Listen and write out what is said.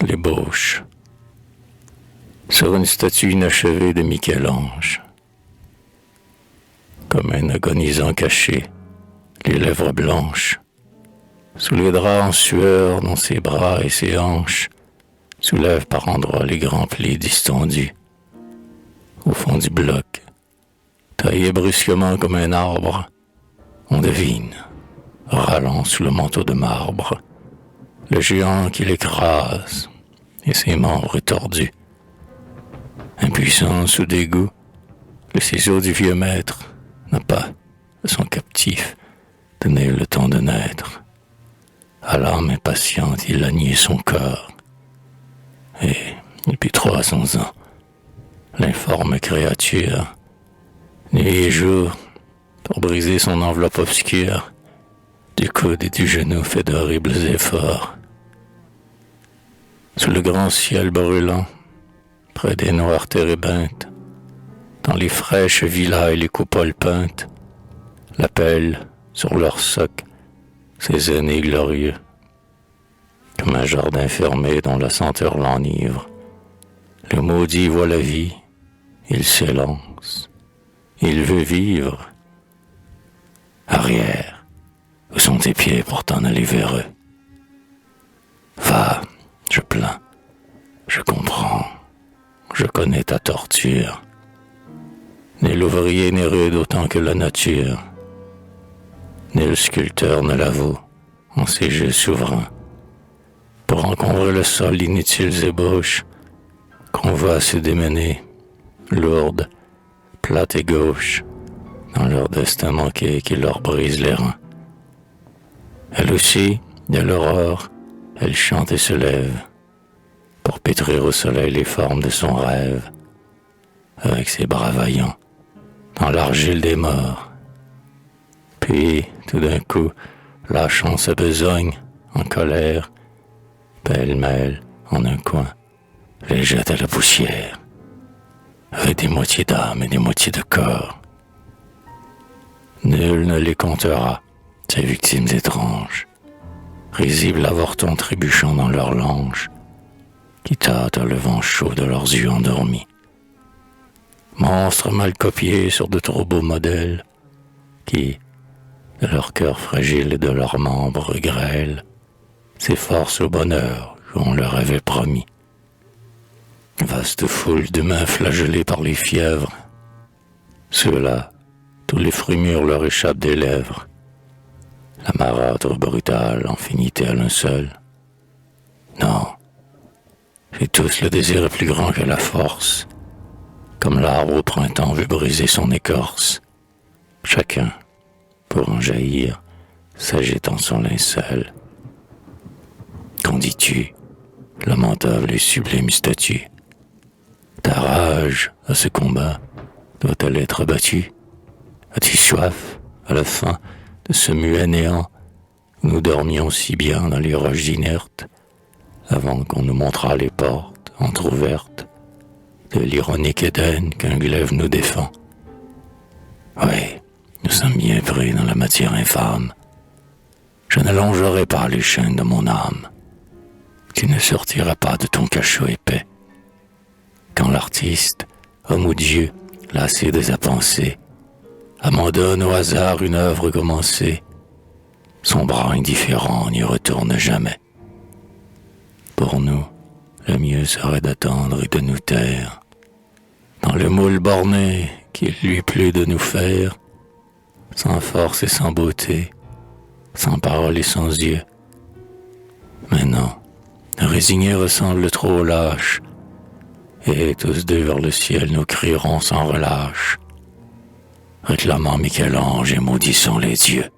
l'ébauche. Sur une statue inachevée de Michel-Ange, comme un agonisant caché, les lèvres blanches, sous les draps en sueur dont ses bras et ses hanches soulèvent par endroits les grands plis distendus. Au fond du bloc, taillé brusquement comme un arbre, on devine, râlant sous le manteau de marbre, le géant qui l'écrase et ses membres tordus. Impuissant sous dégoût, le ciseau du vieux maître n'a pas, à son captif, donné le temps de naître. À l'âme impatiente, il a nié son corps. Et, depuis 300 ans, l'informe créature, nuit et jour, pour briser son enveloppe obscure, du coude et du genou fait d'horribles efforts. Sous le grand ciel brûlant, près des noires térébintes, dans les fraîches villas et les coupoles peintes, l'appellent, sur leur soc, ces aînés glorieux. Comme un jardin fermé dont la senteur l'enivre, le maudit voit la vie, il s'élance, il veut vivre. Arrière, où sont tes pieds pour t'en aller vers eux? Va, je plains, je comprends, je connais ta torture. Nul ouvrier n'est rude autant que la nature. Nul sculpteur ne la vaut en ses jeux souverains. Pour encombrer le sol d'inutiles ébauches qu'on voit se démener, lourdes, plates et gauches, dans leur destin manqué qui leur brise les reins. Elle aussi, dès l'aurore, elle chante et se lève, pour pétrir au soleil les formes de son rêve, avec ses bras vaillants, dans l'argile des morts. Puis, tout d'un coup, lâchant sa besogne, en colère, pêle-mêle, en un coin, les jette à la poussière, avec des moitiés d'âme et des moitiés de corps. Nul ne les comptera, ces victimes étranges, risibles avortons trébuchant dans leurs langes, qui tâtent le vent chaud de leurs yeux endormis. Monstres mal copiés sur de trop beaux modèles, qui, de leur cœur fragile et de leurs membres grêles, s'efforcent au bonheur qu'on leur avait promis. Vaste foule d'humains flagellés par les fièvres, ceux-là, tous les fruits mûrs leur échappent des lèvres. La marâtre brutale en finit-elle un seul? Non, et tous le désir est plus grand que la force, comme l'arbre au printemps veut briser son écorce. Chacun, pour en jaillir, s'agite en son linceul. Qu'en dis-tu, lamentable et sublime statue? Ta rage à ce combat doit-elle être battue? As-tu soif, à la fin, de ce muet néant où nous dormions si bien dans les roches inertes, avant qu'on nous montrât les portes entr'ouvertes de l'ironique Éden qu'un glaive nous défend? Oui, nous sommes bien pris dans la matière infâme. Je n'allongerai pas les chaînes de mon âme. Tu ne sortiras pas de ton cachot épais. Quand l'artiste, homme ou Dieu, lassé de sa pensée, abandonne au hasard une œuvre commencée, son bras indifférent n'y retourne jamais. Pour nous, le mieux serait d'attendre et de nous taire, dans le moule borné qu'il lui plut de nous faire, sans force et sans beauté, sans parole et sans yeux. Mais non, résigné ressemble trop au lâche, et tous deux vers le ciel nous crierons sans relâche, réclamant Michel-Ange et maudissons les dieux.